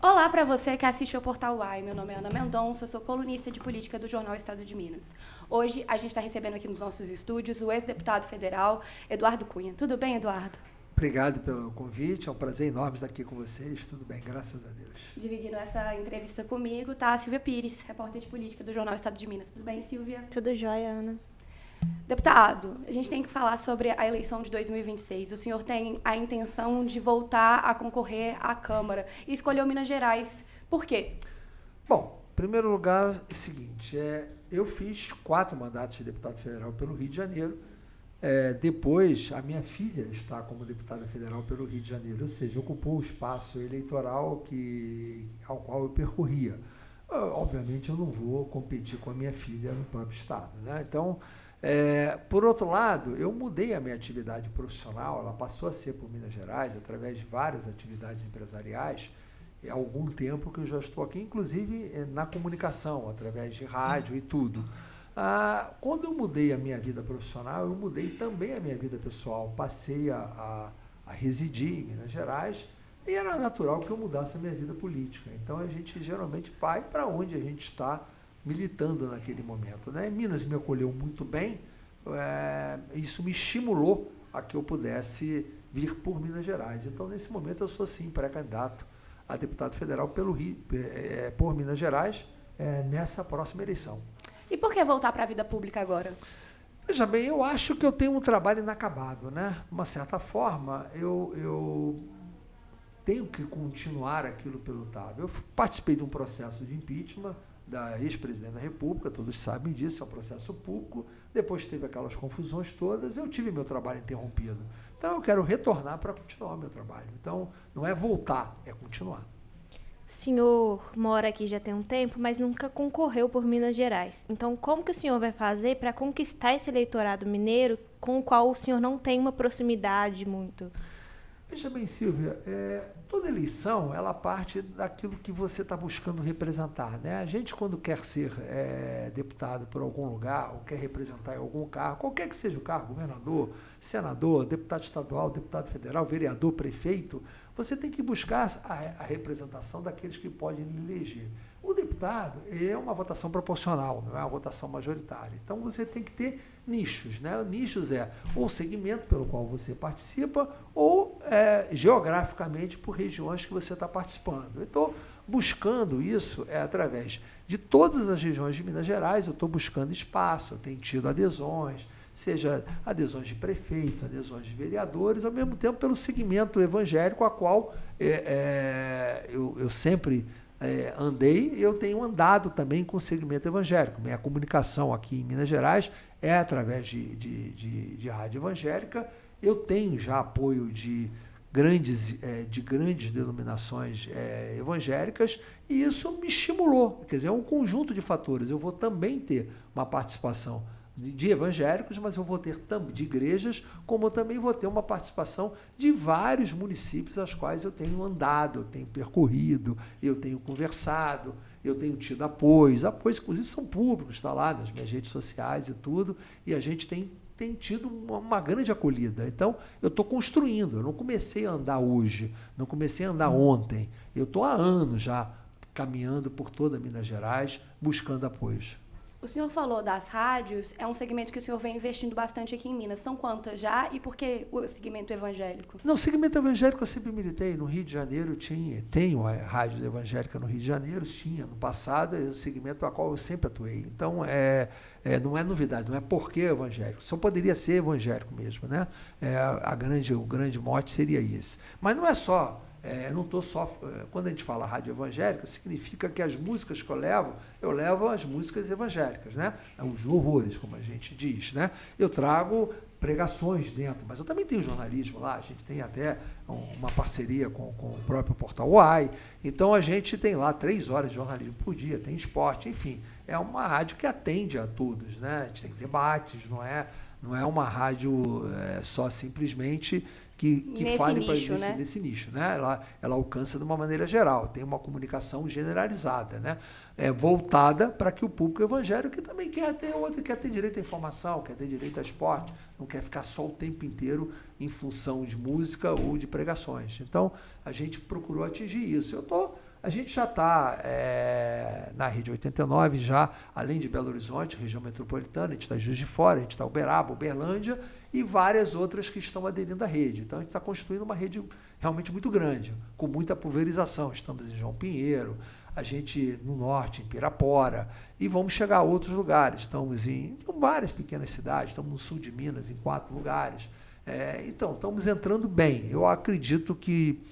Olá para você que assiste ao Portal UAI. Meu nome é Ana Mendonça, sou colunista de política do jornal Estado de Minas. Hoje a gente está recebendo aqui nos nossos estúdios o ex-deputado federal Eduardo Cunha. Tudo bem, Eduardo? Obrigado pelo convite, é um prazer enorme estar aqui com vocês. Tudo bem, graças a Deus. Dividindo essa entrevista comigo está a Silvia Pires, repórter de política do jornal Estado de Minas. Tudo bem, Silvia? Tudo jóia, Ana. Deputado, a gente tem que falar sobre a eleição de 2026. O senhor tem a intenção de voltar a concorrer à Câmara e escolheu Minas Gerais. Por quê? Bom, em primeiro lugar, é o seguinte, eu fiz 4 mandatos de deputado federal pelo Rio de Janeiro. Depois, a minha filha está como deputada federal pelo Rio de Janeiro, ou seja, ocupou o espaço eleitoral ao qual eu percorria. Obviamente, eu não vou competir com a minha filha no próprio estado, né? Então, por outro lado, eu mudei a minha atividade profissional, ela passou a ser por Minas Gerais, através de várias atividades empresariais. Há algum tempo que eu já estou aqui, inclusive na comunicação, através de rádio e tudo. Quando eu mudei a minha vida profissional, eu mudei também a minha vida pessoal. Passei a residir em Minas Gerais e era natural que eu mudasse a minha vida política. Então, a gente geralmente vai para onde a gente está militando naquele momento, né? Minas me acolheu muito bem, isso me estimulou a que eu pudesse vir por Minas Gerais. Então, nesse momento, eu sou sim pré-candidato a deputado federal pelo Rio, por Minas Gerais, nessa próxima eleição. E por que voltar para a vida pública agora? Veja bem, eu acho que eu tenho um trabalho inacabado, né? De uma certa forma, eu tenho que continuar aquilo pelo lutar. Eu participei de um processo de impeachment da ex-presidente da República, todos sabem disso, é um processo público. Depois teve aquelas confusões todas, eu tive meu trabalho interrompido. Então, eu quero retornar para continuar o meu trabalho. Então, não é voltar, é continuar. O senhor mora aqui já tem um tempo, mas nunca concorreu por Minas Gerais. Então, como que o senhor vai fazer para conquistar esse eleitorado mineiro com o qual o senhor não tem uma proximidade muito? Veja bem, Silvia, toda eleição, ela parte daquilo que você está buscando representar, né? A gente, quando quer ser deputado por algum lugar, ou quer representar em algum cargo, qualquer que seja o cargo, governador, senador, deputado estadual, deputado federal, vereador, prefeito, você tem que buscar a representação daqueles que podem lhe eleger. O deputado é uma votação proporcional, não é uma votação majoritária. Então, você tem que ter nichos, né? Nichos ou o segmento pelo qual você participa ou geograficamente por regiões que você está participando. Eu estou buscando isso através de todas as regiões de Minas Gerais, eu estou buscando espaço, eu tenho tido adesões, seja adesões de prefeitos, adesões de vereadores, ao mesmo tempo pelo segmento evangélico a qual eu sempre andei, eu tenho andado também com o segmento evangélico. Minha comunicação aqui em Minas Gerais é através de rádio evangélica. Eu tenho já apoio de grandes denominações evangélicas e isso me estimulou. Quer dizer, é um conjunto de fatores. Eu vou também ter uma participação de evangélicos, mas eu vou ter de igrejas, como eu também vou ter uma participação de vários municípios aos quais eu tenho andado, eu tenho percorrido, eu tenho conversado, eu tenho tido apoios inclusive são públicos, está lá nas minhas redes sociais e tudo, e a gente tem tido uma grande acolhida. Então, eu estou construindo, eu não comecei a andar hoje, não comecei a andar ontem, eu estou há anos já caminhando por toda Minas Gerais, buscando apoios. O senhor falou das rádios, é um segmento que o senhor vem investindo bastante aqui em Minas. São quantas já e por que o segmento evangélico? Não, o segmento evangélico eu sempre militei. No Rio de Janeiro tenho a rádio evangélica no Rio de Janeiro, tinha no passado, é o segmento a qual eu sempre atuei. Então, não é novidade, não é porque evangélico. Só poderia ser evangélico mesmo, né? O grande mote seria esse. Mas não é só. Eu não estou só. Quando a gente fala rádio evangélica, significa que as músicas que eu levo as músicas evangélicas, né? Os louvores, como a gente diz, né? Eu trago pregações dentro, mas eu também tenho jornalismo lá, a gente tem até uma parceria com o próprio Portal UAI, então a gente tem lá 3 horas de jornalismo por dia, tem esporte, enfim, é uma rádio que atende a todos, né? A gente tem debates, não é uma rádio só simplesmente que fale nesse nicho, né? Ela alcança de uma maneira geral, tem uma comunicação generalizada, né? Voltada para que o público evangélico que também quer ter direito à informação, quer ter direito a esporte, não quer ficar só o tempo inteiro em função de música ou de pregações. Então, a gente procurou atingir isso. Eu estou A gente já está na Rede 89, já, além de Belo Horizonte, região metropolitana, a gente está em Juiz de Fora, a gente está em Uberaba, Uberlândia e várias outras que estão aderindo à rede. Então, a gente está construindo uma rede realmente muito grande, com muita pulverização. Estamos em João Pinheiro, a gente no norte, em Pirapora, e vamos chegar a outros lugares. Estamos em várias pequenas cidades, estamos no sul de Minas, em 4 lugares. Então, estamos entrando bem. Eu acredito que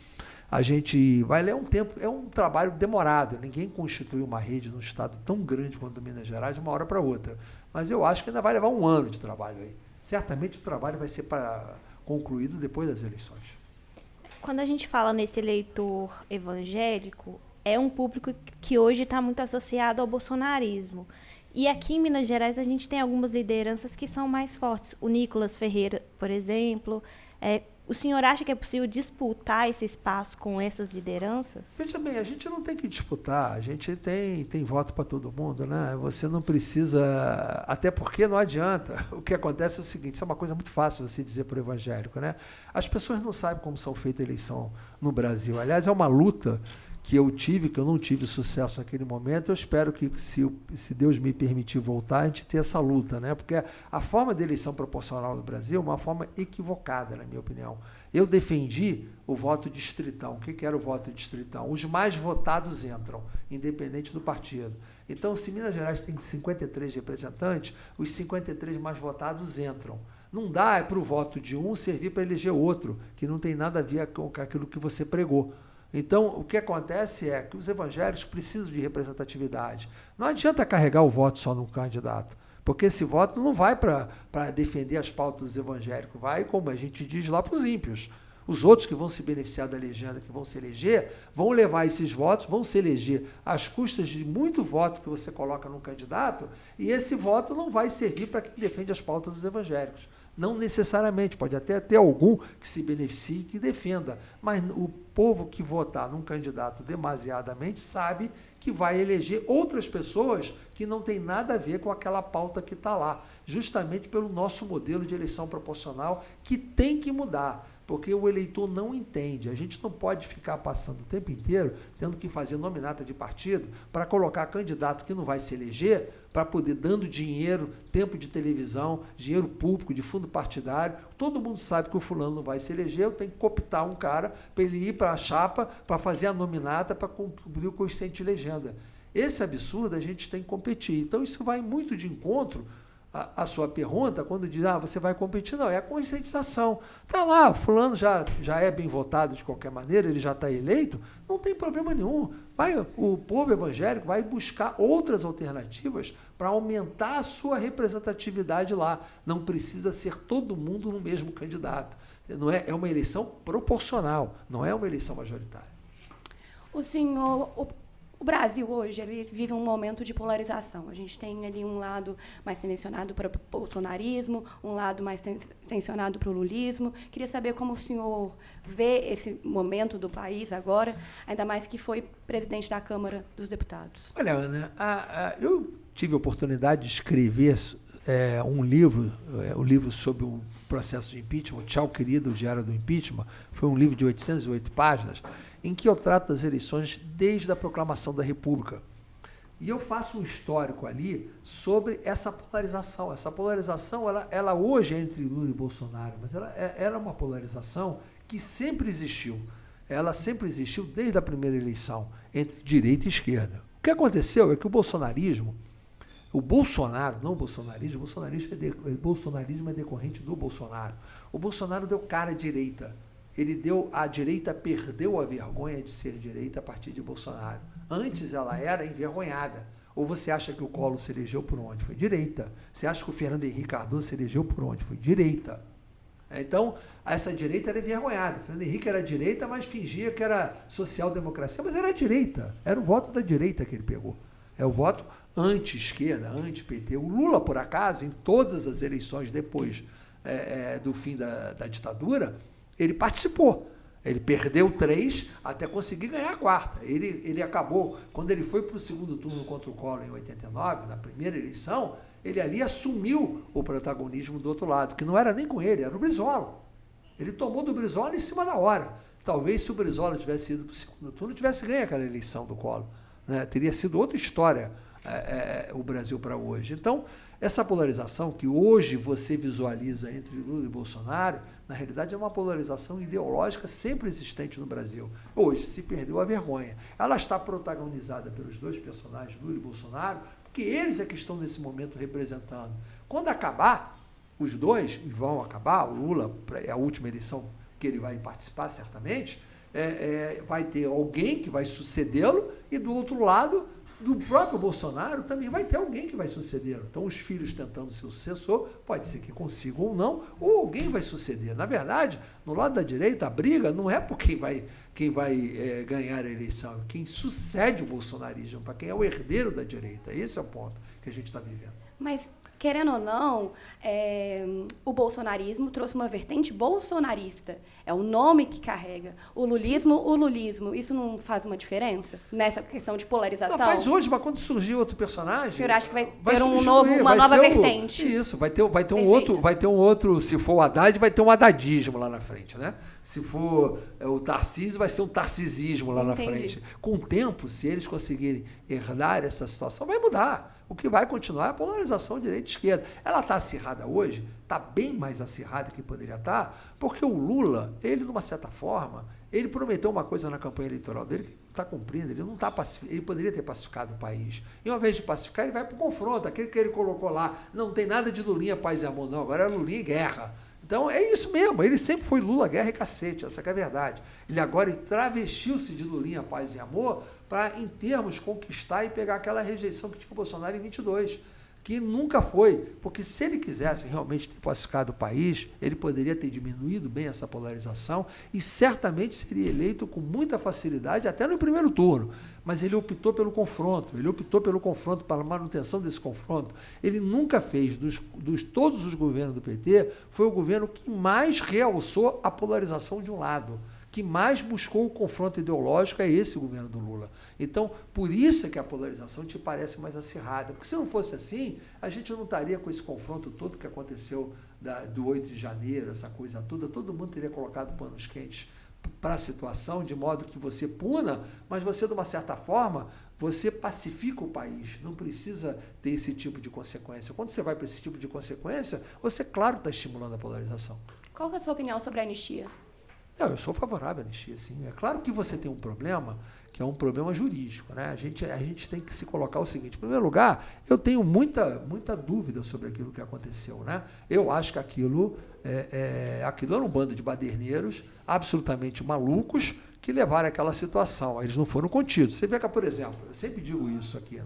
a gente vai ler um tempo, é um trabalho demorado. Ninguém constituiu uma rede num estado tão grande quanto Minas Gerais de uma hora para outra. Mas eu acho que ainda vai levar um ano de trabalho aí. Certamente o trabalho vai ser concluído depois das eleições. Quando a gente fala nesse eleitor evangélico, é um público que hoje está muito associado ao bolsonarismo. E aqui em Minas Gerais a gente tem algumas lideranças que são mais fortes. O Nicolas Ferreira, por exemplo. O senhor acha que é possível disputar esse espaço com essas lideranças? Veja bem, a gente não tem que disputar, a gente tem voto para todo mundo, né? Você não precisa, até porque não adianta. O que acontece é o seguinte, isso é uma coisa muito fácil você dizer para o evangélico, né? As pessoas não sabem como são feitas a eleição no Brasil. Aliás, é uma luta que eu não tive sucesso naquele momento. Eu espero que, se Deus me permitir voltar, a gente ter essa luta, né? Porque a forma de eleição proporcional no Brasil é uma forma equivocada, na minha opinião. Eu defendi o voto distritão. O que era o voto distritão? Os mais votados entram, independente do partido. Então, se Minas Gerais tem 53 representantes, os 53 mais votados entram. Não dá para o voto de um servir para eleger outro, que não tem nada a ver com aquilo que você pregou. Então, o que acontece é que os evangélicos precisam de representatividade. Não adianta carregar o voto só num candidato, porque esse voto não vai para defender as pautas dos evangélicos, vai, como a gente diz lá, para os ímpios. Os outros que vão se beneficiar da legenda, que vão se eleger, vão levar esses votos, vão se eleger às custas de muito voto que você coloca num candidato, e esse voto não vai servir para quem defende as pautas dos evangélicos. Não necessariamente, pode até ter algum que se beneficie e que defenda, mas o povo que votar num candidato demasiadamente sabe que vai eleger outras pessoas que não tem nada a ver com aquela pauta que está lá, justamente pelo nosso modelo de eleição proporcional, que tem que mudar, porque o eleitor não entende. A gente não pode ficar passando o tempo inteiro tendo que fazer nominata de partido para colocar candidato que não vai se eleger, para poder, dando dinheiro, tempo de televisão, dinheiro público, de fundo partidário. Todo mundo sabe que o fulano não vai se eleger, eu tenho que cooptar um cara para ele ir para a chapa, para fazer a nominata, para cumprir o coeficiente de legenda. Esse absurdo a gente tem que competir. Então, isso vai muito de encontro à sua pergunta, quando diz, você vai competir. Não, é a conscientização. Está lá, o fulano já é bem votado de qualquer maneira, ele já está eleito, não tem problema nenhum. O povo evangélico vai buscar outras alternativas para aumentar a sua representatividade lá. Não precisa ser todo mundo no mesmo candidato. Não é uma eleição proporcional, não é uma eleição majoritária. O Brasil hoje ele vive um momento de polarização. A gente tem ali um lado mais tensionado para o bolsonarismo, um lado mais tensionado para o lulismo. Queria saber como o senhor vê esse momento do país agora, ainda mais que foi presidente da Câmara dos Deputados. Olha, Ana, eu tive a oportunidade de escrever um livro, o livro sobre o processo de impeachment, Tchau, Querido, o Diário do Impeachment. Foi um livro de 808 páginas, em que eu trato das eleições desde a proclamação da República. E eu faço um histórico ali sobre essa polarização. Essa polarização, ela hoje é entre Lula e Bolsonaro, mas ela é uma polarização que sempre existiu. Ela sempre existiu desde a primeira eleição, entre direita e esquerda. O que aconteceu é que o bolsonarismo, o bolsonarismo é decorrente do Bolsonaro. O Bolsonaro deu cara à direita. A direita perdeu a vergonha de ser direita a partir de Bolsonaro. Antes ela era envergonhada. Ou você acha que o Collor se elegeu por onde? Foi direita. Você acha que o Fernando Henrique Cardoso se elegeu por onde? Foi direita. Então, essa direita era envergonhada. O Fernando Henrique era direita, mas fingia que era social-democracia, mas era direita. Era o voto da direita que ele pegou. É o voto anti-esquerda, anti-PT. O Lula, por acaso, em todas as eleições depois do fim da ditadura, ele participou. Ele perdeu 3 até conseguir ganhar a 4ª. Ele acabou, quando ele foi para o segundo turno contra o Collor em 89, na primeira eleição, ele ali assumiu o protagonismo do outro lado, que não era nem com ele, era o Brizola. Ele tomou do Brizola em cima da hora. talvez se o Brizola tivesse ido para o segundo turno, tivesse ganho aquela eleição do Collor, né? Teria sido outra história o Brasil para hoje. Então, essa polarização que hoje você visualiza entre Lula e Bolsonaro, na realidade é uma polarização ideológica sempre existente no Brasil. Hoje se perdeu a vergonha. Ela está protagonizada pelos dois personagens, Lula e Bolsonaro, porque eles é que estão nesse momento representando. Quando acabar, os dois, e vão acabar, o Lula, é a última eleição que ele vai participar certamente, vai ter alguém que vai sucedê-lo e do outro lado, do próprio Bolsonaro, também vai ter alguém que vai suceder. Então, os filhos tentando ser o sucessor, pode ser que consigam ou não, ou alguém vai suceder. Na verdade, no lado da direita, a briga não é por quem vai ganhar a eleição, é quem sucede o bolsonarismo, para quem é o herdeiro da direita. Esse é o ponto que a gente está vivendo. Mas, querendo ou não, o bolsonarismo trouxe uma vertente bolsonarista. É o nome que carrega. O lulismo. Isso não faz uma diferença nessa questão de polarização? Não, faz hoje, mas quando surgir outro personagem... O senhor acha que vai ter uma nova vertente? Isso, vai ter um outro... Se for o Haddad, vai ter um haddadismo lá na frente, né? Se for o Tarcísio, vai ser um tarcisismo lá na frente. Com o tempo, se eles conseguirem herdar essa situação, vai mudar. O que vai continuar é a polarização direita e esquerda. Ela está acirrada hoje, está bem mais acirrada que poderia estar, porque o Lula, ele, de uma certa forma, ele prometeu uma coisa na campanha eleitoral dele que não está cumprindo, ele não está ele poderia ter pacificado o país. E ao invés de pacificar, ele vai para o confronto, aquele que ele colocou lá, não tem nada de Lulinha, paz e amor, não, agora é Lulinha e guerra. Então, é isso mesmo, ele sempre foi Lula, guerra e cacete, essa que é a verdade. Ele agora travestiu-se de Lulinha, paz e amor, para, em termos, conquistar e pegar aquela rejeição que tinha o Bolsonaro em 22, que nunca foi, porque se ele quisesse realmente ter pacificado o país, ele poderia ter diminuído bem essa polarização e certamente seria eleito com muita facilidade, até no primeiro turno. Mas ele optou pelo confronto, pela manutenção desse confronto. Ele nunca fez, todos os governos do PT, foi o governo que mais realçou a polarização de um lado, que mais buscou o confronto ideológico, é esse governo do Lula. Então, por isso é que a polarização te parece mais acirrada. Porque se não fosse assim, a gente não estaria com esse confronto todo que aconteceu do 8 de janeiro, essa coisa toda, todo mundo teria colocado panos quentes para a situação, de modo que você puna, mas você, de uma certa forma, você pacifica o país. Não precisa ter esse tipo de consequência. Quando você vai para esse tipo de consequência, você, claro, está estimulando a polarização. Qual que é a sua opinião sobre a anistia? Não, eu sou favorável à anistia, sim. É claro que você tem um problema, que é um problema jurídico, né? A gente tem que se colocar o seguinte: em primeiro lugar, eu tenho muita dúvida sobre aquilo que aconteceu, né? Eu acho que aquilo era um bando de baderneiros absolutamente malucos que levaram àquela situação. Eles não foram contidos. Você vê que, por exemplo, eu sempre digo isso aqui,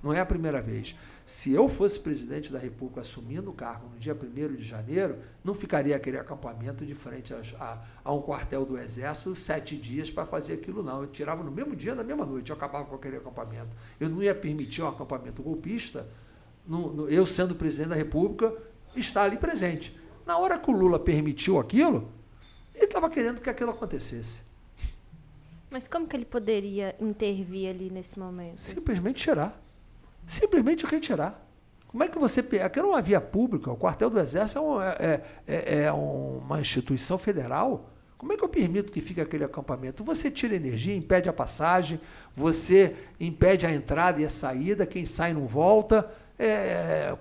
não é a primeira vez. Se eu fosse presidente da República assumindo o cargo no dia 1º de janeiro, não ficaria aquele acampamento de frente a um quartel do Exército 7 dias para fazer aquilo, não. Eu tirava no mesmo dia, na mesma noite, eu acabava com aquele acampamento. Eu não ia permitir um acampamento golpista, eu sendo presidente da República, estar ali presente. Na hora que o Lula permitiu aquilo, ele estava querendo que aquilo acontecesse. Mas como que ele poderia intervir ali nesse momento? Simplesmente tirar. Simplesmente retirar. Como é que você... Aquilo é uma via pública, o quartel do Exército é uma instituição federal. Como é que eu permito que fique aquele acampamento? Você tira energia, impede a passagem, você impede a entrada e a saída, quem sai não volta,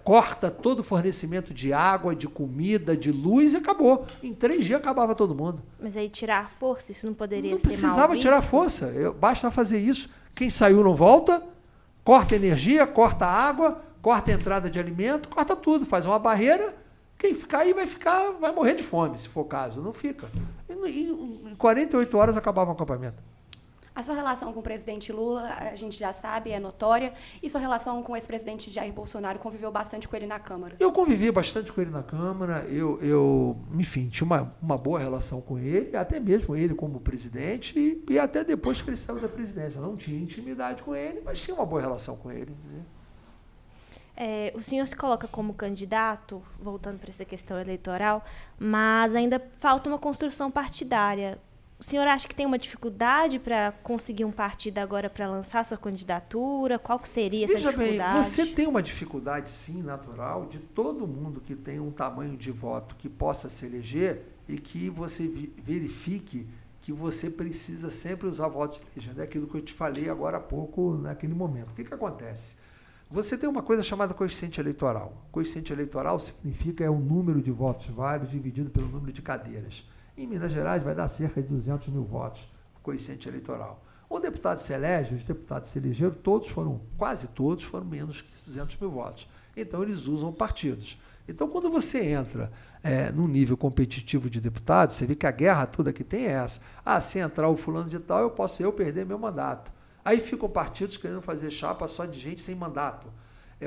corta todo o fornecimento de água, de comida, de luz e acabou. Em 3 dias acabava todo mundo. Mas aí tirar a força, isso não poderia ser mal visto? Não precisava tirar a força, basta fazer isso. Quem saiu não volta, corta energia, corta água, corta a entrada de alimento, corta tudo, faz uma barreira. Quem ficar aí vai morrer de fome, se for o caso. Não fica. Em 48 horas acabava o acampamento. A sua relação com o presidente Lula, a gente já sabe, é notória. E sua relação com o ex-presidente Jair Bolsonaro, conviveu bastante com ele na Câmara? Eu convivi bastante com ele na Câmara. Enfim, tinha uma boa relação com ele, até mesmo ele como presidente, e até depois que ele saiu da presidência. Não tinha intimidade com ele, mas tinha uma boa relação com ele. O senhor se coloca como candidato, voltando para essa questão eleitoral, mas ainda falta uma construção partidária. O senhor acha que tem uma dificuldade para conseguir um partido agora para lançar sua candidatura? Qual que seria essa dificuldade? Veja bem, você tem uma dificuldade, sim, natural, de todo mundo que tem um tamanho de voto que possa se eleger e que você verifique que você precisa sempre usar voto de legenda. É aquilo que eu te falei agora há pouco, naquele momento. O que acontece? Você tem uma coisa chamada coeficiente eleitoral. Coeficiente eleitoral significa o número de votos válidos dividido pelo número de cadeiras. Em Minas Gerais vai dar cerca de 200 mil votos, o coeficiente eleitoral. O deputado se elege, os deputados se elegeram, quase todos foram menos que 200 mil votos. Então, eles usam partidos. Então, quando você entra num nível competitivo de deputados, você vê que a guerra toda que tem é essa. Se entrar o fulano de tal, eu posso perder meu mandato. Aí ficam partidos querendo fazer chapa só de gente sem mandato.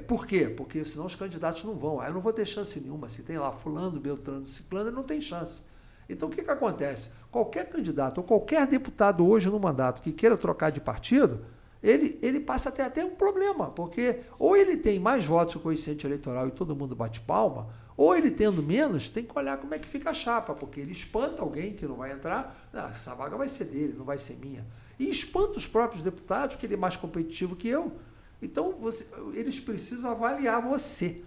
Por quê? Porque senão os candidatos não vão. Aí eu não vou ter chance nenhuma. Se tem lá fulano, beltrano, ciclano, não tem chance. Então, o que acontece? Qualquer candidato ou qualquer deputado hoje no mandato que queira trocar de partido, ele passa a ter até um problema, porque ou ele tem mais votos que o coeficiente eleitoral e todo mundo bate palma, ou ele tendo menos, tem que olhar como é que fica a chapa, porque ele espanta alguém que não vai entrar, essa vaga vai ser dele, não vai ser minha. E espanta os próprios deputados, que ele é mais competitivo que eu. Então, eles precisam avaliar você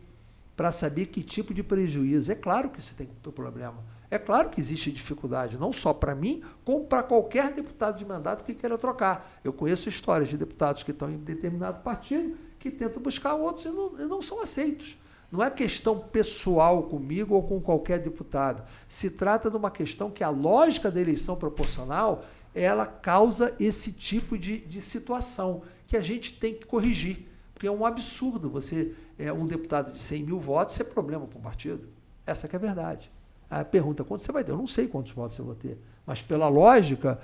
para saber que tipo de prejuízo. É claro que você tem problema. É claro que existe dificuldade, não só para mim, como para qualquer deputado de mandato que queira trocar. Eu conheço histórias de deputados que estão em determinado partido, que tentam buscar outros e não são aceitos. Não é questão pessoal comigo ou com qualquer deputado. Se trata de uma questão que a lógica da eleição proporcional, ela causa esse tipo de situação que a gente tem que corrigir. Porque é um absurdo você, um deputado de 100 mil votos, ser problema para um partido. Essa que é a verdade. A pergunta, quanto você vai ter? Eu não sei quantos votos eu vou ter, mas pela lógica,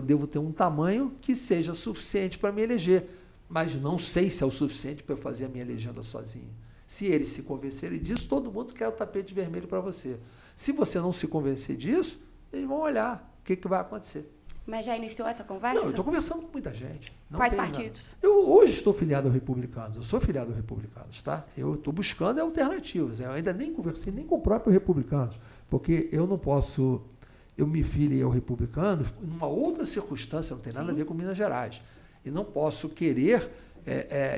devo ter um tamanho que seja suficiente para me eleger, mas não sei se é o suficiente para eu fazer a minha legenda sozinho. Se eles se convencerem disso, todo mundo quer o tapete vermelho para você. Se você não se convencer disso, eles vão olhar o que vai acontecer. Mas já iniciou essa conversa? Não, eu estou conversando com muita gente. Quais partidos? Nada. Eu hoje estou filiado ao Republicanos, eu sou filiado ao Republicanos, tá? Eu estou buscando alternativas. Eu ainda nem conversei nem com o próprio Republicanos, porque eu não posso, eu me filiei ao Republicanos numa outra circunstância, não tem nada a ver com Minas Gerais. E não posso querer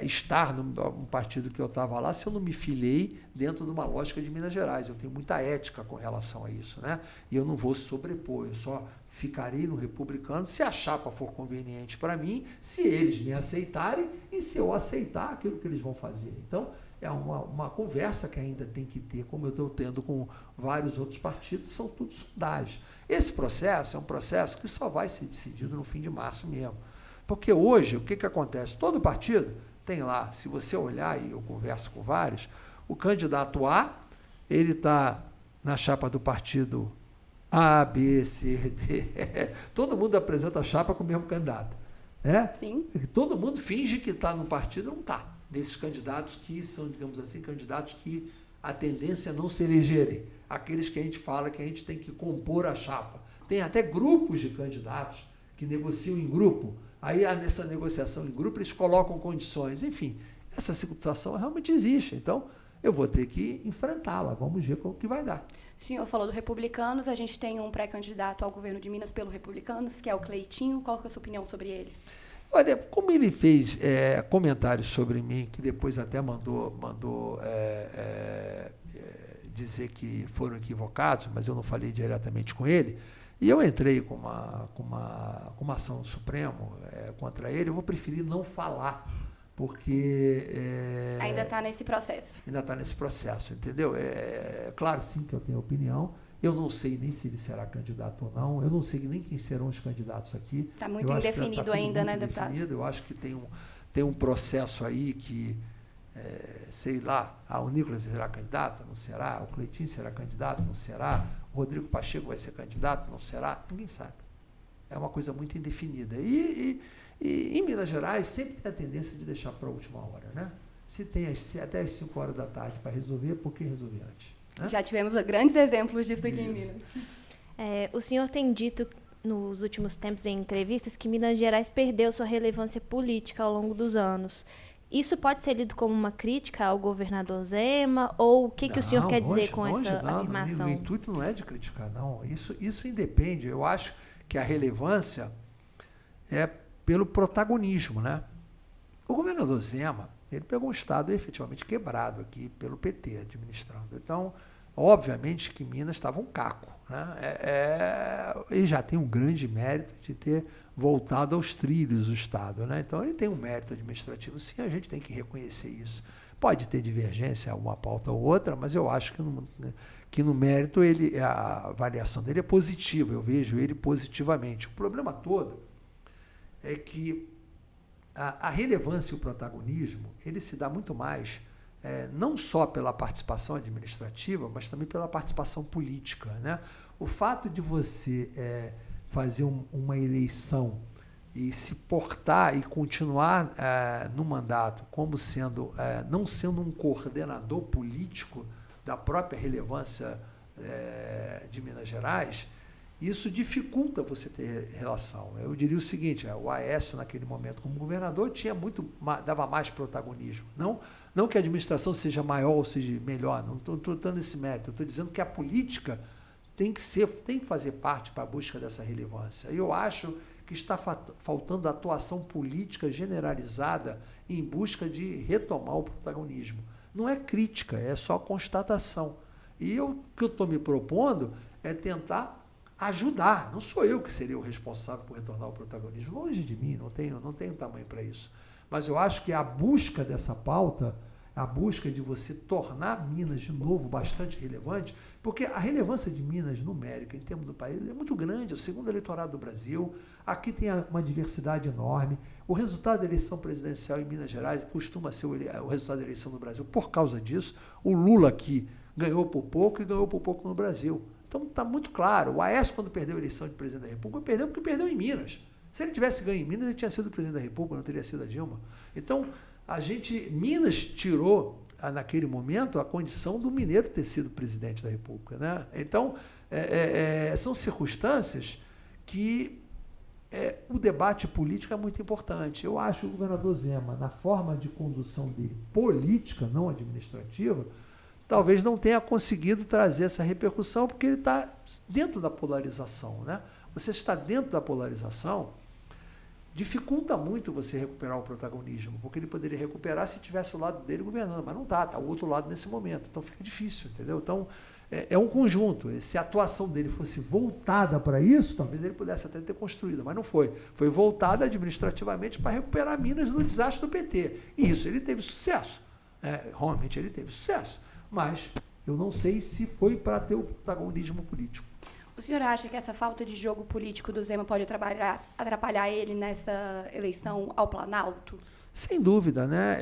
estar num partido que eu estava lá se eu não me filiei dentro de uma lógica de Minas Gerais. Eu tenho muita ética com relação a isso, né? E eu não vou sobrepor, eu só ficarei no Republicano se a chapa for conveniente para mim, se eles me aceitarem e se eu aceitar aquilo que eles vão fazer. Então, é uma conversa que ainda tem que ter, como eu estou tendo com vários outros partidos, são tudo sondagens. Esse processo é um processo que só vai ser decidido no fim de março mesmo. Porque hoje, o que acontece? Todo partido tem lá, se você olhar, e eu converso com vários, o candidato A, ele está na chapa do partido A, B, C, D. Todo mundo apresenta a chapa com o mesmo candidato. Né? Sim. Todo mundo finge que está no partido, não está. Desses candidatos que são, digamos assim, candidatos que a tendência é não se elegerem. Aqueles que a gente fala que a gente tem que compor a chapa. Tem até grupos de candidatos que negociam em grupo. Aí, nessa negociação em grupo, eles colocam condições. Enfim, essa situação realmente existe. Então, eu vou ter que enfrentá-la. Vamos ver como que vai dar. O senhor falou do Republicanos. A gente tem um pré-candidato ao governo de Minas pelo Republicanos, que é o Cleitinho. Qual que é a sua opinião sobre ele? Olha, como ele fez comentários sobre mim, que depois até mandou dizer que foram equivocados, mas eu não falei diretamente com ele, e eu entrei com uma ação no Supremo contra ele, eu vou preferir não falar, porque... ainda está nesse processo. Ainda está nesse processo, entendeu? Claro, sim, que eu tenho opinião. Eu não sei nem se ele será candidato ou não. Eu não sei nem quem serão os candidatos aqui. Está muito indefinido ainda, né, deputado? Eu acho que tem um processo aí que, sei lá, o Nicolas será candidato? Não será? O Cleitinho será candidato? Não será? O Rodrigo Pacheco vai ser candidato? Não será? Ninguém sabe. É uma coisa muito indefinida. E em Minas Gerais sempre tem a tendência de deixar para a última hora, né? Se tem até às 5 horas da tarde para resolver, por que resolver antes? Né? Já tivemos grandes exemplos disso aqui em Minas. O senhor tem dito nos últimos tempos em entrevistas que Minas Gerais perdeu sua relevância política ao longo dos anos. Isso pode ser lido como uma crítica ao governador Zema? Ou o que o senhor quer dizer com essa afirmação? O intuito não é de criticar, não. Isso independe. Eu acho que a relevância é pelo protagonismo, né? O governador Zema, ele pegou um estado efetivamente quebrado aqui pelo PT administrando. Então, Obviamente que Minas estava um caco, né? Ele já tem um grande mérito de ter voltado aos trilhos do Estado, né? Então, ele tem um mérito administrativo, sim, a gente tem que reconhecer isso. Pode ter divergência, uma pauta ou outra, mas eu acho que no mérito a avaliação dele é positiva, eu vejo ele positivamente. O problema todo é que a relevância e o protagonismo, ele se dá muito mais, não só pela participação administrativa, mas também pela participação política, né? O fato de você fazer uma eleição e se portar e continuar no mandato como não sendo um coordenador político da própria relevância de Minas Gerais, isso dificulta você ter relação. Eu diria o seguinte, o Aécio, naquele momento, como governador, dava mais protagonismo. Não que a administração seja maior ou seja melhor, não estou dando esse mérito, eu estou dizendo que a política tem que fazer parte para a busca dessa relevância. E eu acho que está faltando atuação política generalizada em busca de retomar o protagonismo. Não é crítica, é só constatação. E o que eu estou me propondo é tentar ajudar. Não sou eu que seria o responsável por retornar o protagonismo. Longe de mim, não tenho tamanho para isso. Mas eu acho que a busca dessa pauta, a busca de você tornar Minas de novo bastante relevante, porque a relevância de Minas numérica em termos do país é muito grande, é o segundo eleitorado do Brasil, aqui tem uma diversidade enorme, o resultado da eleição presidencial em Minas Gerais costuma ser o resultado da eleição no Brasil por causa disso, o Lula aqui ganhou por pouco e ganhou por pouco no Brasil. Então está muito claro, o Aécio quando perdeu a eleição de presidente da República, perdeu porque perdeu em Minas. Se ele tivesse ganho em Minas, ele tinha sido presidente da República, não teria sido a Dilma. Então, Minas tirou, naquele momento, a condição do mineiro ter sido presidente da República, né? Então, são circunstâncias que o debate político é muito importante. Eu acho que o governador Zema, na forma de condução dele política, não administrativa, talvez não tenha conseguido trazer essa repercussão, porque ele está dentro da polarização, né? Você está dentro da polarização, dificulta muito você recuperar o protagonismo, porque ele poderia recuperar se tivesse o lado dele governando, mas não está o outro lado nesse momento, então fica difícil, entendeu? Então, é um conjunto, se a atuação dele fosse voltada para isso, talvez ele pudesse até ter construído, mas não foi. Foi voltada administrativamente para recuperar Minas do desastre do PT, e isso ele teve sucesso, realmente ele teve sucesso, mas eu não sei se foi para ter o protagonismo político. O senhor acha que essa falta de jogo político do Zema pode atrapalhar ele nessa eleição ao Planalto? Sem dúvida, né?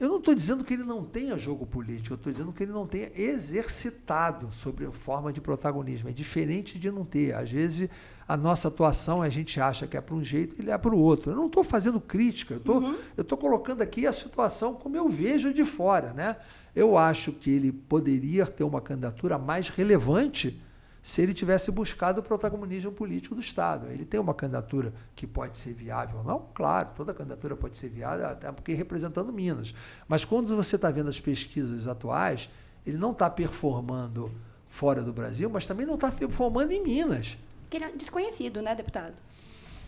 Eu não estou dizendo que ele não tenha jogo político, eu estou dizendo que ele não tenha exercitado sobre a forma de protagonismo. É diferente de não ter. Às vezes, a nossa atuação, a gente acha que é para um jeito e ele é para o outro. Eu não estou fazendo crítica, eu estou colocando aqui a situação como eu vejo de fora, né? Eu acho que ele poderia ter uma candidatura mais relevante se ele tivesse buscado o protagonismo político do Estado. Ele tem uma candidatura que pode ser viável ou não? Claro, toda candidatura pode ser viável, até porque representando Minas. Mas quando você está vendo as pesquisas atuais, ele não está performando fora do Brasil, mas também não está performando em Minas. Que ele é desconhecido, né, deputado?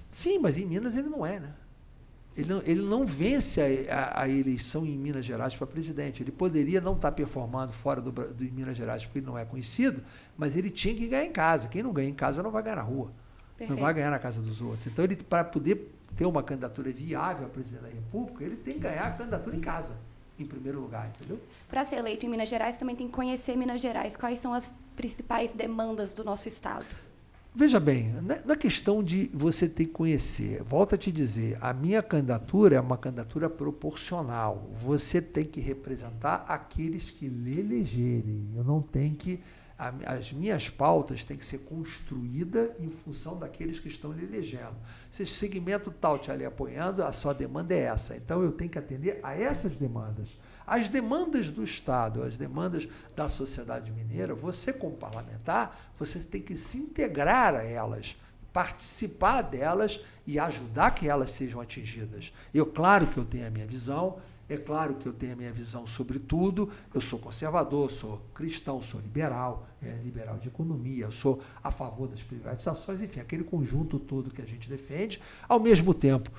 Sim, mas em Minas ele não é, né? Ele não vence a eleição em Minas Gerais para presidente. Ele poderia não estar performando fora de Minas Gerais porque ele não é conhecido, mas ele tinha que ganhar em casa. Quem não ganha em casa não vai ganhar na rua. Perfeito. Não vai ganhar na casa dos outros. Então, para poder ter uma candidatura viável a presidente da República, ele tem que ganhar a candidatura em casa, em primeiro lugar, entendeu? Para ser eleito em Minas Gerais, também tem que conhecer Minas Gerais. Quais são as principais demandas do nosso Estado? Veja bem, na questão de você ter que conhecer, volto a te dizer, a minha candidatura é uma candidatura proporcional. Você tem que representar aqueles que lhe elegerem. Eu não tenho que... As minhas pautas têm que ser construídas em função daqueles que estão lhe elegendo. Se esse segmento tal está lhe apoiando, a sua demanda é essa. Então, eu tenho que atender a essas demandas. As demandas do Estado, as demandas da sociedade mineira, você como parlamentar, você tem que se integrar a elas, participar delas e ajudar que elas sejam atingidas. Claro que eu tenho a minha visão, é claro que eu tenho a minha visão sobre tudo, eu sou conservador, sou cristão, sou liberal, liberal de economia, eu sou a favor das privatizações, enfim, aquele conjunto todo que a gente defende. Ao mesmo tempo,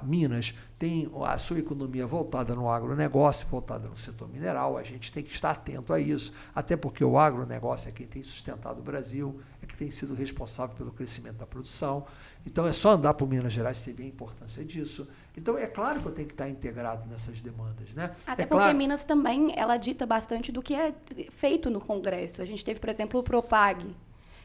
Minas tem a sua economia voltada no agronegócio, voltada no setor mineral, a gente tem que estar atento a isso, até porque o agronegócio é quem tem sustentado o Brasil, é que tem sido responsável pelo crescimento da produção. Então, é só andar por Minas Gerais e você vê a importância disso. Então, é claro que eu tenho que estar integrado nessas demandas, né? Até porque Minas também, ela dita bastante do que é feito no Congresso. A gente teve, por exemplo, o Propag.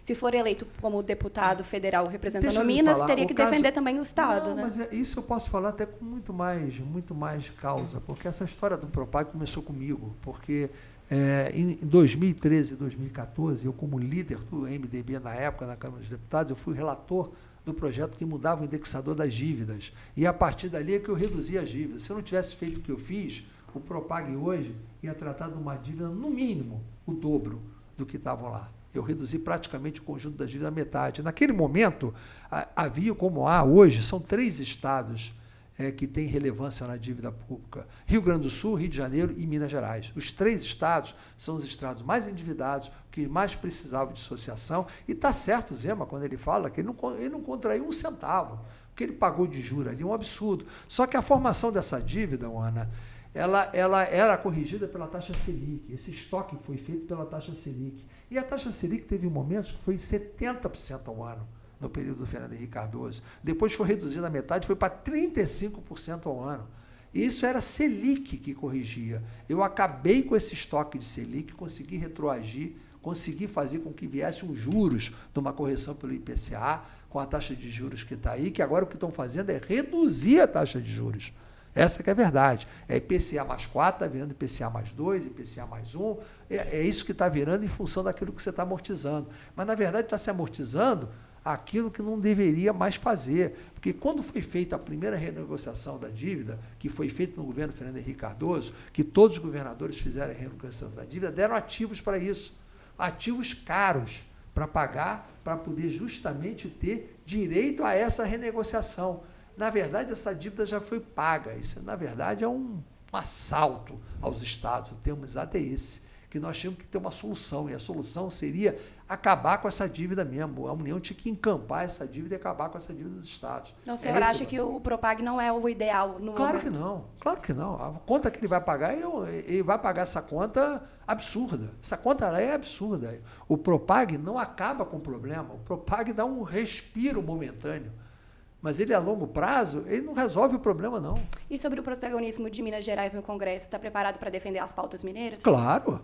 Se for eleito como deputado federal representando Minas, teria que defender também o Estado, não, né? Mas isso eu posso falar até com muito mais causa, porque essa história do Propag começou comigo, porque em 2013 e 2014, eu como líder do MDB na época, na Câmara dos Deputados, eu fui relator do projeto que mudava o indexador das dívidas. E a partir dali é que eu reduzia as dívidas. Se eu não tivesse feito o que eu fiz, o Propag hoje ia tratar de uma dívida, no mínimo, o dobro do que estavam lá. Eu reduzi praticamente o conjunto das dívidas à metade. Naquele momento, havia como há hoje, são 3 estados que têm relevância na dívida pública: Rio Grande do Sul, Rio de Janeiro e Minas Gerais. Os 3 estados são os estados mais endividados, que mais precisavam de associação, e está certo o Zema quando ele fala que ele não contraiu um centavo, o que ele pagou de juros ali é um absurdo. Só que a formação dessa dívida, Ana, ela era corrigida pela taxa Selic, esse estoque foi feito pela taxa Selic, e a taxa Selic teve momentos que foi 70% ao ano, no período do Fernando Henrique Cardoso. Depois foi reduzida a metade, foi para 35% ao ano. E isso era Selic que corrigia. Eu acabei com esse estoque de Selic, consegui retroagir, consegui fazer com que viesse um juros de uma correção pelo IPCA, com a taxa de juros que está aí, que agora o que estão fazendo é reduzir a taxa de juros. Essa que é a verdade. É IPCA mais 4, está virando IPCA mais 2, IPCA mais 1. É isso que está virando em função daquilo que você está amortizando. Mas, na verdade, está se amortizando aquilo que não deveria mais fazer. Porque quando foi feita a primeira renegociação da dívida, que foi feita no governo Fernando Henrique Cardoso, que todos os governadores fizeram a renegociação da dívida, deram ativos para isso. Ativos caros para pagar, para poder justamente ter direito a essa renegociação. Na verdade, essa dívida já foi paga. Isso, na verdade, é um assalto aos estados. O termo exato é esse, que nós tínhamos que ter uma solução, e a solução seria acabar com essa dívida mesmo. A União tinha que encampar essa dívida e acabar com essa dívida dos estados. Então, o senhor acha que o Propag não é o ideal no Claro momento? que não, claro que não. A conta que ele vai pagar, ele vai pagar essa conta absurda. Essa conta ela é absurda. O Propag não acaba com o problema, o Propag dá um respiro momentâneo. Mas ele, a longo prazo, ele não resolve o problema, não. E sobre o protagonismo de Minas Gerais no Congresso, está preparado para defender as pautas mineiras? Claro.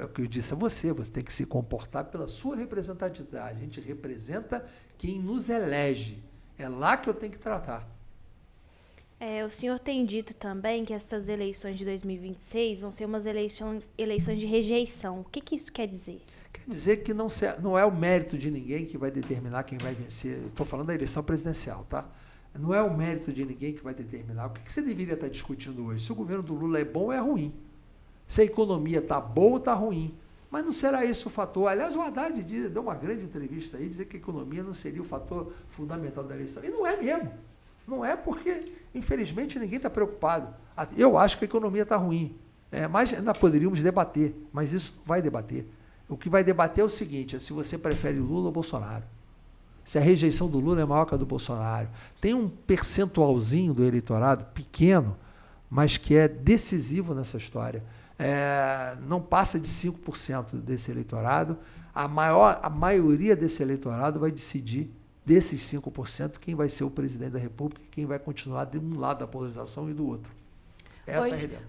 É o que eu disse a você tem que se comportar pela sua representatividade. A gente representa quem nos elege. É lá que eu tenho que tratar. O senhor tem dito também que essas eleições de 2026 vão ser umas eleições de rejeição. O que isso quer dizer? Quer dizer que não é o mérito de ninguém que vai determinar quem vai vencer. Estou falando da eleição presidencial, tá? Não é o mérito de ninguém que vai determinar. O que você deveria estar discutindo hoje? Se o governo do Lula é bom ou é ruim? Se a economia está boa ou está ruim? Mas não será esse o fator. Aliás, o Haddad deu uma grande entrevista aí, dizer que a economia não seria o fator fundamental da eleição. E não é mesmo. Não é porque, infelizmente, ninguém está preocupado. Eu acho que a economia está ruim. Mas ainda poderíamos debater, mas isso não vai debater. O que vai debater é o seguinte: se você prefere Lula ou Bolsonaro. Se a rejeição do Lula é maior que a do Bolsonaro. Tem um percentualzinho do eleitorado, pequeno, mas que é decisivo nessa história. Não passa de 5% desse eleitorado. A maioria desse eleitorado vai decidir, desses 5%, quem vai ser o presidente da República e quem vai continuar de um lado da polarização e do outro.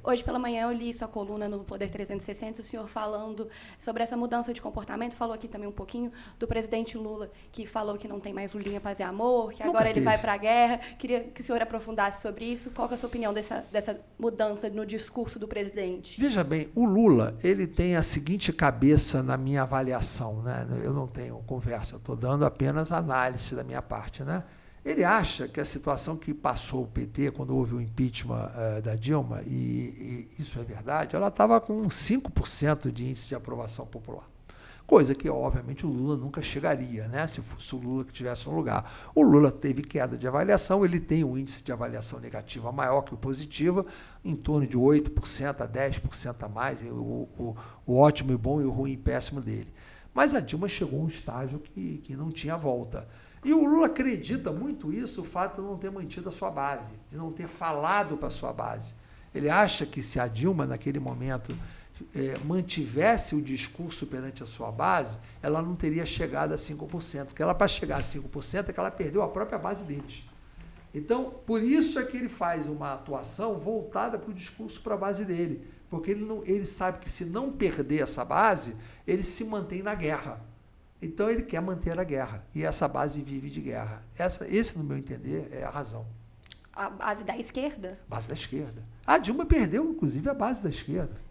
Hoje pela manhã eu li sua coluna no Poder 360, o senhor falando sobre essa mudança de comportamento, falou aqui também um pouquinho do presidente Lula, que falou que não tem mais Lulinha, paz e amor, que agora ele vai para a guerra. Queria que o senhor aprofundasse sobre isso. Qual que é a sua opinião dessa mudança no discurso do presidente? Veja bem, o Lula, ele tem a seguinte cabeça na minha avaliação, né? Eu não tenho conversa, eu estou dando apenas análise da minha parte, né? Ele acha que a situação que passou o PT, quando houve o impeachment da Dilma, e isso é verdade, ela estava com 5% de índice de aprovação popular. coisa que, obviamente, o Lula nunca chegaria, né? Se fosse o Lula que estivesse no lugar. O Lula teve queda de avaliação, ele tem um índice de avaliação negativa maior que o positiva, em torno de 8% a 10% a mais, o ótimo e bom e o ruim e péssimo dele. Mas a Dilma chegou a um estágio que não tinha volta. E o Lula acredita muito isso, o fato de não ter mantido a sua base, de não ter falado para a sua base. Ele acha que se a Dilma, naquele momento, mantivesse o discurso perante a sua base, ela não teria chegado a 5%, porque ela, para chegar a 5%, é que ela perdeu a própria base deles. Então, por isso é que ele faz uma atuação voltada para o discurso, para a base dele, porque ele sabe que se não perder essa base, ele se mantém na guerra. Então, ele quer manter a guerra, e essa base vive de guerra. Esse, no meu entender, é a razão. A base da esquerda? Base da esquerda. A Dilma perdeu, inclusive, a base da esquerda.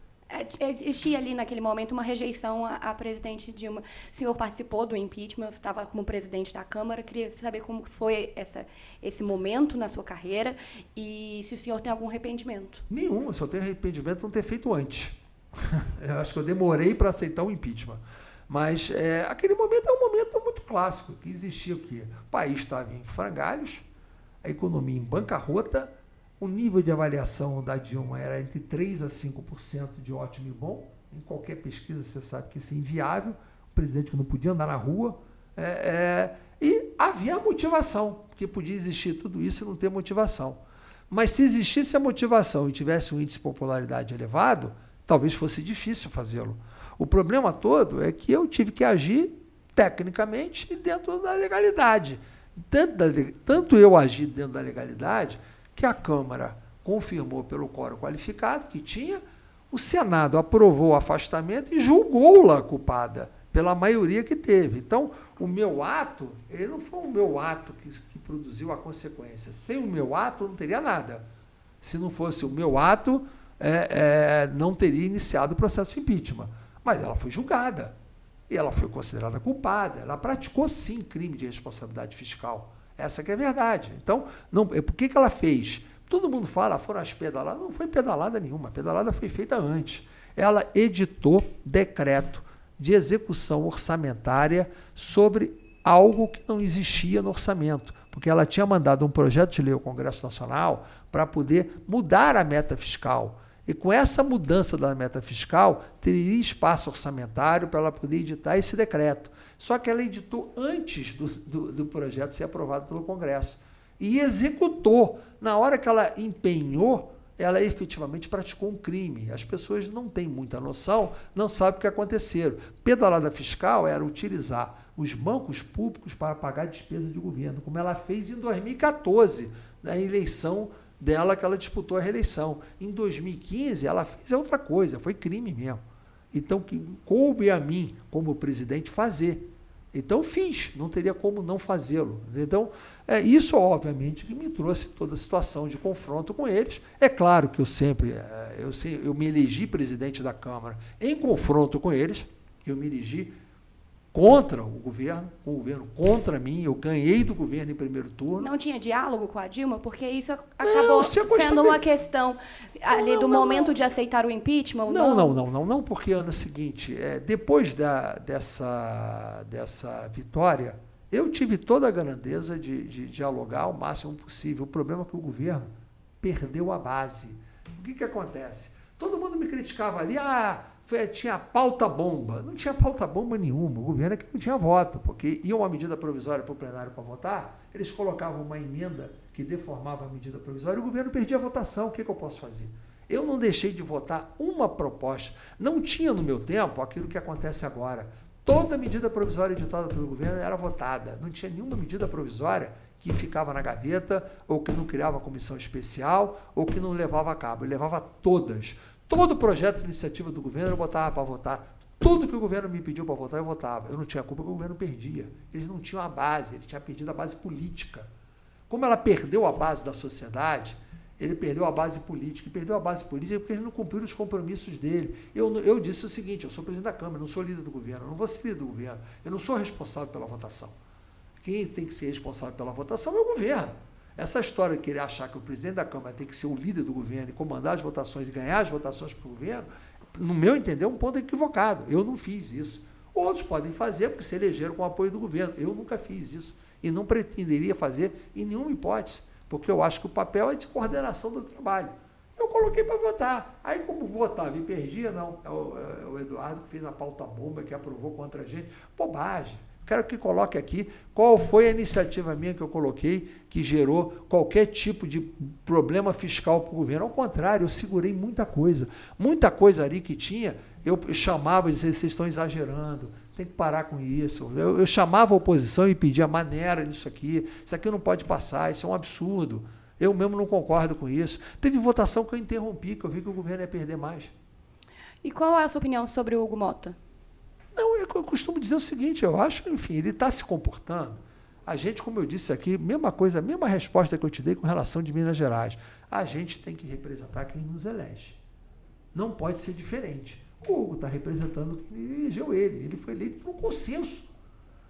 Existia ali, naquele momento, uma rejeição à presidente Dilma. O senhor participou do impeachment, estava como presidente da Câmara. Queria saber como foi esse momento na sua carreira e se o senhor tem algum arrependimento. Nenhum, eu só tenho arrependimento de não ter feito antes. Eu acho que eu demorei para aceitar o impeachment. Mas aquele momento é um momento muito clássico, que existia o quê? O país estava em frangalhos, a economia em bancarrota, o nível de avaliação da Dilma era entre 3% a 5% de ótimo e bom. Em qualquer pesquisa você sabe que isso é inviável. O presidente que não podia andar na rua. E havia motivação, porque podia existir tudo isso e não ter motivação. Mas se existisse a motivação e tivesse um índice de popularidade elevado, talvez fosse difícil fazê-lo. O problema todo é que eu tive que agir tecnicamente e dentro da legalidade. Tanto eu agi dentro da legalidade que a Câmara confirmou pelo quórum qualificado que tinha, o Senado aprovou o afastamento e julgou-la culpada pela maioria que teve. Então, o meu ato, ele não foi o meu ato que produziu a consequência. Sem o meu ato, não teria nada. Se não fosse o meu ato, não teria iniciado o processo de impeachment. Mas ela foi julgada e ela foi considerada culpada. Ela praticou, sim, crime de responsabilidade fiscal. Essa que é a verdade. Então, por que ela fez? Todo mundo fala, foram as pedaladas. Não foi pedalada nenhuma, a pedalada foi feita antes. Ela editou decreto de execução orçamentária sobre algo que não existia no orçamento, porque ela tinha mandado um projeto de lei ao Congresso Nacional para poder mudar a meta fiscal. E com essa mudança da meta fiscal, teria espaço orçamentário para ela poder editar esse decreto. Só que ela editou antes do projeto ser aprovado pelo Congresso. E executou. Na hora que ela empenhou, ela efetivamente praticou um crime. As pessoas não têm muita noção, não sabem o que aconteceu. Pedalada fiscal era utilizar os bancos públicos para pagar despesa de governo, como ela fez em 2014, na eleição dela que ela disputou a reeleição. Em 2015, ela fez outra coisa, foi crime mesmo. Então, que coube a mim, como presidente, fazer. Então, fiz, não teria como não fazê-lo. Então, isso, obviamente, que me trouxe toda a situação de confronto com eles. É claro que eu me elegi presidente da Câmara em confronto com eles, eu me elegi contra o governo contra mim, eu ganhei do governo em primeiro turno. Não tinha diálogo com a Dilma? Porque isso acabou sendo uma questão ali do momento de aceitar o impeachment? Não, porque ano seguinte, depois dessa vitória, eu tive toda a grandeza de dialogar o máximo possível. O problema é que o governo perdeu a base. O que acontece? Todo mundo me criticava ali, tinha pauta-bomba. Não tinha pauta-bomba nenhuma. O governo é que não tinha voto, porque ia uma medida provisória para o plenário para votar, eles colocavam uma emenda que deformava a medida provisória e o governo perdia a votação. O que eu posso fazer? Eu não deixei de votar uma proposta. Não tinha no meu tempo aquilo que acontece agora. Toda medida provisória editada pelo governo era votada. Não tinha nenhuma medida provisória que ficava na gaveta, ou que não criava comissão especial, ou que não levava a cabo. Ele levava todas. Todo projeto de iniciativa do governo eu botava para votar. Tudo que o governo me pediu para votar, eu votava. Eu não tinha culpa que o governo perdia. Eles não tinham a base, ele tinha perdido a base política. Como ela perdeu a base da sociedade, ele perdeu a base política. E perdeu a base política porque eles não cumpriram os compromissos dele. Eu disse o seguinte, eu sou presidente da Câmara, não sou líder do governo, eu não vou ser líder do governo, eu não sou responsável pela votação. Quem tem que ser responsável pela votação é o governo. Essa história de querer achar que o presidente da Câmara tem que ser o líder do governo e comandar as votações e ganhar as votações para o governo, no meu entender, é um ponto equivocado. Eu não fiz isso. Outros podem fazer porque se elegeram com o apoio do governo. Eu nunca fiz isso e não pretenderia fazer em nenhuma hipótese, porque eu acho que o papel é de coordenação do trabalho. Eu coloquei para votar. Aí, como votava e perdia, não. É o Eduardo que fez a pauta bomba, que aprovou contra a gente. Bobagem. Quero que coloque aqui qual foi a iniciativa minha que eu coloquei que gerou qualquer tipo de problema fiscal para o governo. Ao contrário, eu segurei muita coisa. Muita coisa ali que tinha, eu chamava e dizia, vocês estão exagerando, tem que parar com isso. Eu chamava a oposição e pedia maneira nisso aqui não pode passar, isso é um absurdo. Eu mesmo não concordo com isso. Teve votação que eu interrompi, que eu vi que o governo ia perder mais. E qual é a sua opinião sobre o Hugo Mota? Não, eu costumo dizer o seguinte, eu acho, enfim, ele está se comportando. A gente, como eu disse aqui, mesma coisa, a mesma resposta que eu te dei com relação de Minas Gerais. A gente tem que representar quem nos elege. Não pode ser diferente. O Hugo está representando quem elegeu ele. Ele foi eleito por um consenso.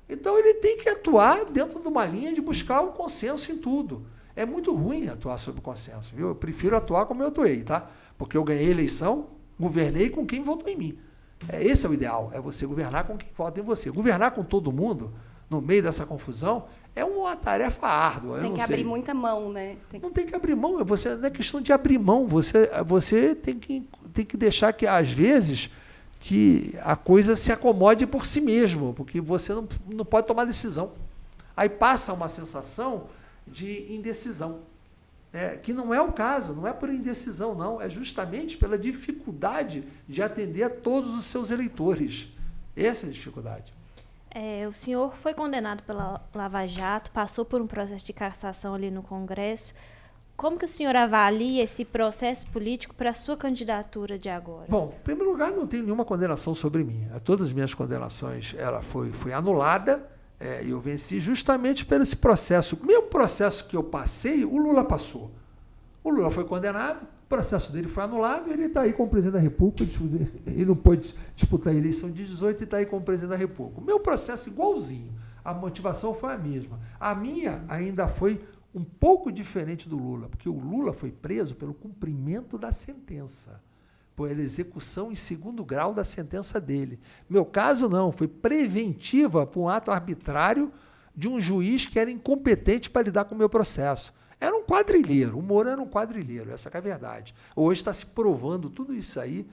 Então, ele tem que atuar dentro de uma linha de buscar um consenso em tudo. É muito ruim atuar sob consenso, viu? Eu prefiro atuar como eu atuei, tá? Porque eu ganhei a eleição, governei com quem votou em mim. Esse é o ideal, é você governar com quem vota em você. Governar com todo mundo, no meio dessa confusão, é uma tarefa árdua. Tem que abrir muita mão, né? Não tem que abrir mão, não é questão de abrir mão. Você tem que deixar que, às vezes, que a coisa se acomode por si mesmo, porque você não pode tomar decisão. Aí passa uma sensação de indecisão. Que não é o caso, não é por indecisão, não, é justamente pela dificuldade de atender a todos os seus eleitores. Essa é a dificuldade. O senhor foi condenado pela Lava Jato, passou por um processo de cassação ali no Congresso. Como que o senhor avalia esse processo político para a sua candidatura de agora? Bom, em primeiro lugar, não tem nenhuma condenação sobre mim. Todas as minhas condenações ela foi anulada. Eu venci justamente por esse processo. O mesmo processo que eu passei, o Lula passou. O Lula foi condenado, o processo dele foi anulado, ele está aí como presidente da República, ele não pôde disputar a eleição de 18 e está aí como presidente da República. O meu processo igualzinho, a motivação foi a mesma. A minha ainda foi um pouco diferente do Lula, porque o Lula foi preso pelo cumprimento da sentença, por execução em segundo grau da sentença dele. Meu caso não, foi preventiva por um ato arbitrário de um juiz que era incompetente para lidar com o meu processo. Era um quadrilheiro, o Moro era um quadrilheiro, essa que é a verdade. Hoje está se provando tudo isso aí,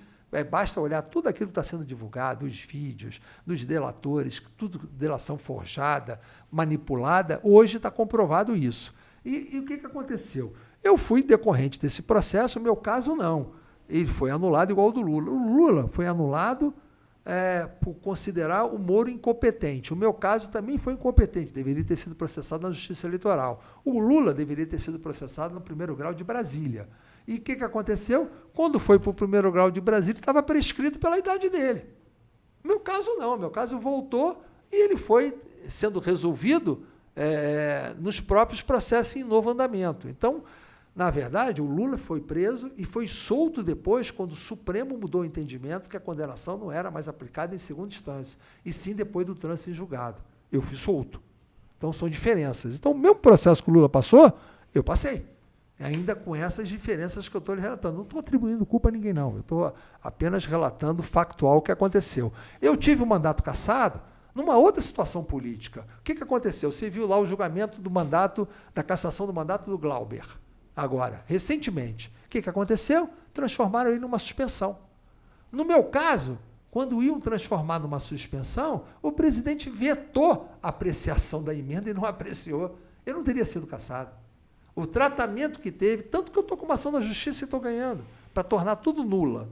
basta olhar tudo aquilo que está sendo divulgado, os vídeos, dos delatores, tudo delação forjada, manipulada, hoje está comprovado isso. E o que aconteceu? Eu fui decorrente desse processo, o meu caso não. Ele foi anulado igual ao do Lula. O Lula foi anulado por considerar o Moro incompetente. O meu caso também foi incompetente, deveria ter sido processado na Justiça Eleitoral. O Lula deveria ter sido processado no primeiro grau de Brasília. E o que aconteceu? Quando foi para o primeiro grau de Brasília, estava prescrito pela idade dele. O meu caso não, o meu caso voltou e ele foi sendo resolvido nos próprios processos em novo andamento. Então, na verdade, o Lula foi preso e foi solto depois, quando o Supremo mudou o entendimento que a condenação não era mais aplicada em segunda instância, e sim depois do trânsito em julgado. Eu fui solto. Então, são diferenças. Então, o mesmo processo que o Lula passou, eu passei. Ainda com essas diferenças que eu estou lhe relatando. Não estou atribuindo culpa a ninguém, não. Eu estou apenas relatando factual o que aconteceu. Eu tive o mandato cassado numa outra situação política. O que aconteceu? Você viu lá o julgamento do mandato, da cassação do mandato do Glauber. Agora, recentemente, o que aconteceu? Transformaram ele numa suspensão. No meu caso, quando iam transformar numa suspensão, o presidente vetou a apreciação da emenda e não apreciou. Eu não teria sido cassado. O tratamento que teve, tanto que eu estou com uma ação na justiça e estou ganhando, para tornar tudo nula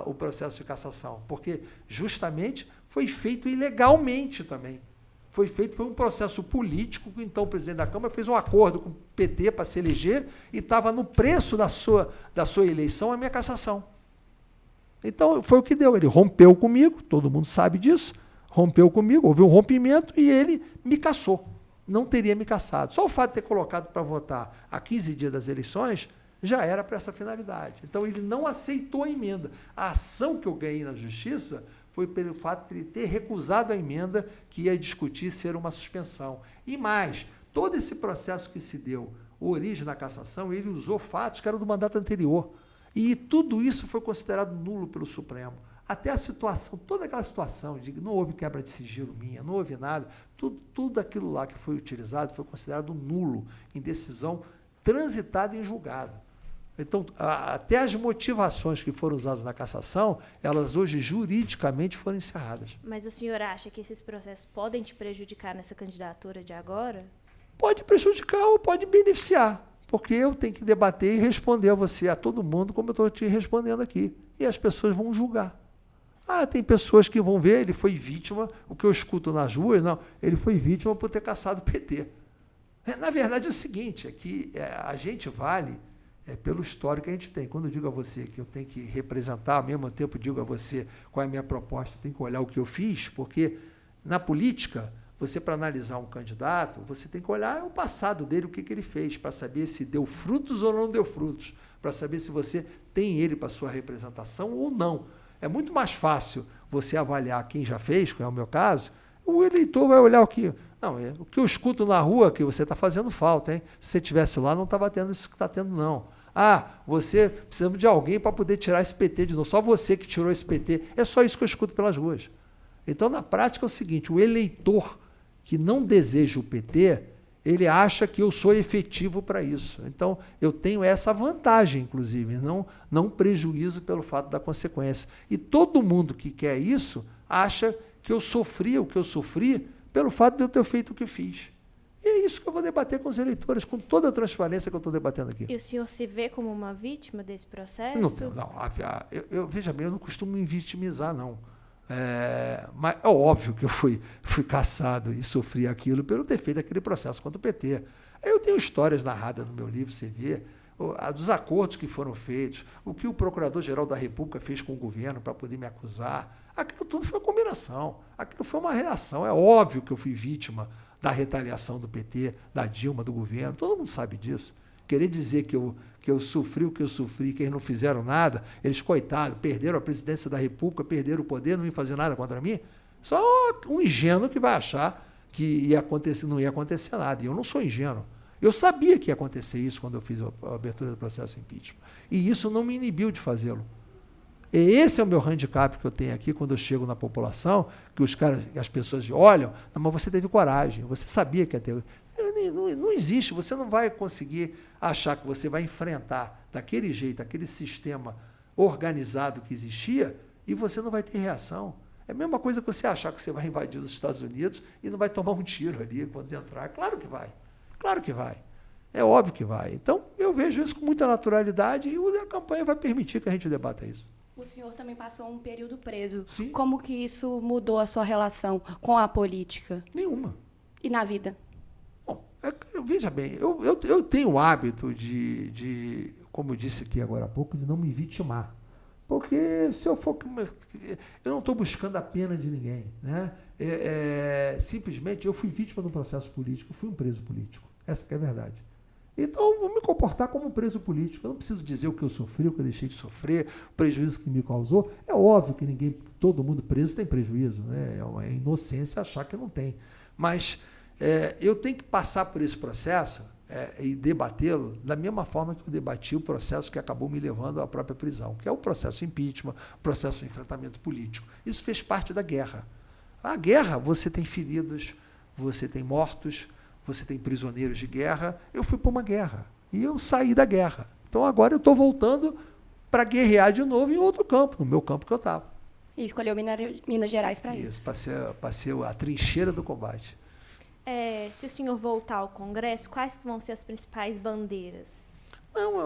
o processo de cassação, porque justamente foi feito ilegalmente também. Foi um processo político, que então o presidente da Câmara fez um acordo com o PT para se eleger e estava no preço da sua eleição a minha cassação. Então, foi o que deu. Ele rompeu comigo, todo mundo sabe disso, rompeu comigo, houve um rompimento e ele me cassou. Não teria me cassado. Só o fato de ter colocado para votar a 15 dias das eleições já era para essa finalidade. Então, ele não aceitou a emenda. A ação que eu ganhei na Justiça foi pelo fato de ele ter recusado a emenda que ia discutir ser uma suspensão. E mais, todo esse processo que se deu origem na cassação, ele usou fatos que eram do mandato anterior. E tudo isso foi considerado nulo pelo Supremo. até a situação, toda aquela situação de que não houve quebra de sigilo minha, não houve nada, tudo aquilo lá que foi utilizado foi considerado nulo em decisão transitada em julgado. Então, até as motivações que foram usadas na cassação, elas hoje juridicamente foram encerradas. Mas o senhor acha que esses processos podem te prejudicar nessa candidatura de agora? Pode prejudicar ou pode beneficiar, porque eu tenho que debater e responder a você, a todo mundo, como eu estou te respondendo aqui. E as pessoas vão julgar. Tem pessoas que vão ver, ele foi vítima, o que eu escuto nas ruas, não, ele foi vítima por ter caçado o PT. Na verdade é o seguinte, é que a gente vale pelo histórico que a gente tem. Quando eu digo a você que eu tenho que representar, ao mesmo tempo digo a você qual é a minha proposta, eu tenho que olhar o que eu fiz, porque na política, você para analisar um candidato, você tem que olhar o passado dele, o que ele fez, para saber se deu frutos ou não deu frutos, para saber se você tem ele para sua representação ou não. É muito mais fácil você avaliar quem já fez, que é o meu caso, o eleitor vai olhar o que... Não, o que eu escuto na rua que você está fazendo falta, hein? Se você estivesse lá, não estava tendo isso que está tendo, não. Você precisa de alguém para poder tirar esse PT de novo. Só você que tirou esse PT. É só isso que eu escuto pelas ruas. Então, na prática, é o seguinte, o eleitor que não deseja o PT, ele acha que eu sou efetivo para isso. Então, eu tenho essa vantagem, inclusive, não prejuízo pelo fato da consequência. E todo mundo que quer isso acha que eu sofri o que eu sofri pelo fato de eu ter feito o que fiz. E é isso que eu vou debater com os eleitores, com toda a transparência que eu estou debatendo aqui. E o senhor se vê como uma vítima desse processo? Não, veja bem, eu não costumo me vitimizar, não. Mas é óbvio que eu fui caçado e sofri aquilo pelo ter feito aquele processo contra o PT. Eu tenho histórias narradas no meu livro, você vê, dos acordos que foram feitos, o que o Procurador-Geral da República fez com o governo para poder me acusar. Aquilo tudo foi uma combinação, aquilo foi uma reação. É óbvio que eu fui vítima da retaliação do PT, da Dilma, do governo, todo mundo sabe disso. Querer dizer que eu sofri o que eu sofri, que eles não fizeram nada, eles, coitados, perderam a presidência da República, perderam o poder, não iam fazer nada contra mim, só um ingênuo que vai achar que não ia acontecer nada. E eu não sou ingênuo. Eu sabia que ia acontecer isso quando eu fiz a abertura do processo impeachment. E isso não me inibiu de fazê-lo. E esse é o meu handicap que eu tenho aqui quando eu chego na população, que as pessoas olham, mas você teve coragem, você sabia que ia ter... Não existe, você não vai conseguir achar que você vai enfrentar daquele jeito, aquele sistema organizado que existia, e você não vai ter reação. É a mesma coisa que você achar que você vai invadir os Estados Unidos e não vai tomar um tiro ali quando entrar. Claro que vai. Claro que vai. É óbvio que vai. Então, eu vejo isso com muita naturalidade e a campanha vai permitir que a gente debata isso. O senhor também passou um período preso. Sim. Como que isso mudou a sua relação com a política? Nenhuma. E na vida? Bom, veja bem, eu tenho o hábito de, como eu disse aqui agora há pouco, de não me vitimar. Porque se eu for... Eu não estou buscando a pena de ninguém. Né? Simplesmente, eu fui vítima de um processo político, fui um preso político. Essa que é a verdade. Então, eu vou me comportar como um preso político. Eu não preciso dizer o que eu sofri, o que eu deixei de sofrer, o prejuízo que me causou. É óbvio que todo mundo preso tem prejuízo. Né? É uma inocência achar que não tem. Mas eu tenho que passar por esse processo e debatê-lo da mesma forma que eu debati o processo que acabou me levando à própria prisão, que é o processo impeachment, o processo de enfrentamento político. Isso fez parte da guerra. A guerra, você tem feridos, você tem mortos, você tem prisioneiros de guerra. Eu fui para uma guerra e eu saí da guerra. Então agora eu estou voltando para guerrear de novo em outro campo, no meu campo que eu estava. E escolheu Minas Gerais para isso. Passei a trincheira do combate. Se o senhor voltar ao Congresso, quais vão ser as principais bandeiras? Não,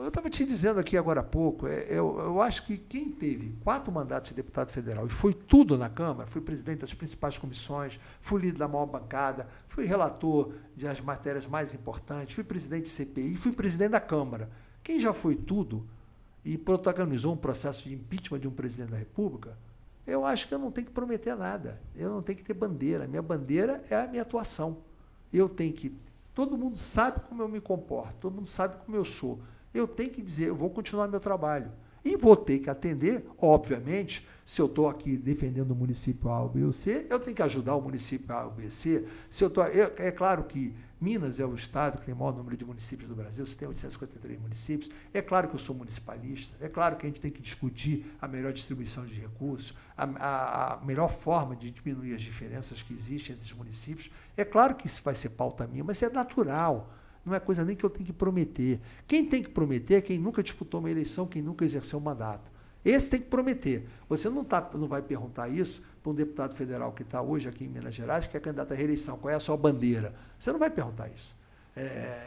eu estava te dizendo aqui agora há pouco, eu acho que quem teve 4 mandatos de deputado federal e foi tudo na Câmara, fui presidente das principais comissões, fui líder da maior bancada, fui relator das matérias mais importantes, fui presidente de CPI, fui presidente da Câmara. Quem já foi tudo e protagonizou um processo de impeachment de um presidente da República, eu acho que eu não tenho que prometer nada, eu não tenho que ter bandeira. Minha bandeira é a minha atuação. Todo mundo sabe como eu me comporto, todo mundo sabe como eu sou. Eu tenho que dizer, eu vou continuar meu trabalho. E vou ter que atender, obviamente, se eu estou aqui defendendo o município A, B ou C, eu tenho que ajudar o município A, B, C. É claro que Minas é o estado que tem o maior número de municípios do Brasil, você tem 853 municípios. É claro que eu sou municipalista, é claro que a gente tem que discutir a melhor distribuição de recursos, a melhor forma de diminuir as diferenças que existem entre os municípios. É claro que isso vai ser pauta minha, mas é natural. Não é coisa nem que eu tenho que prometer. Quem tem que prometer é quem nunca disputou uma eleição, quem nunca exerceu um mandato. Esse tem que prometer. Você não vai perguntar isso para um deputado federal que está hoje aqui em Minas Gerais, que é candidato à reeleição, qual é a sua bandeira? Você não vai perguntar isso.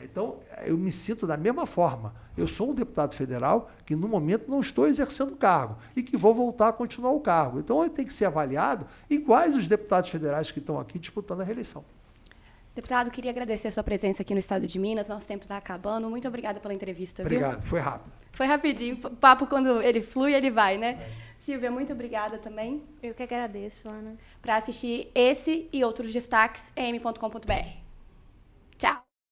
Então, eu me sinto da mesma forma. Eu sou um deputado federal que, no momento, não estou exercendo o cargo e que vou voltar a continuar o cargo. Então, ele tem que ser avaliado iguais os deputados federais que estão aqui disputando a reeleição. Deputado, queria agradecer a sua presença aqui no Estado de Minas. Nosso tempo está acabando. Muito obrigada pela entrevista. Obrigado, viu? foi rápido. Foi rapidinho. O papo, quando ele flui, ele vai, né? Silvia, muito obrigada também. Eu que agradeço, Ana. Para assistir esse e outros destaques, em m.com.br. Tchau!